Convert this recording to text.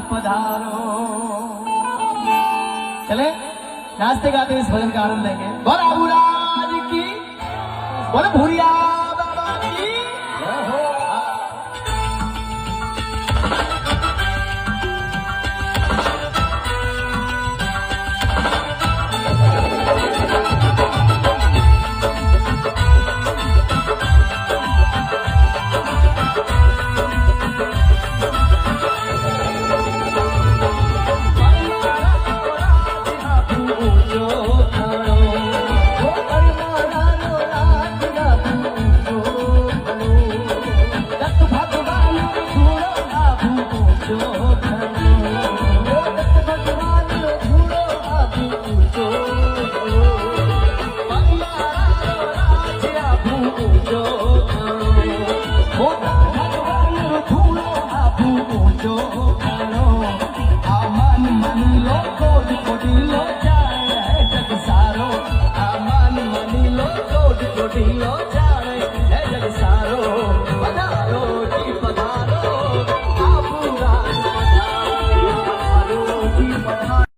पधारो। चले नाचते गाते इस भजन का आनंद लेंगे। बोल अबुराज की, बोल भूरिया बाबा की। जो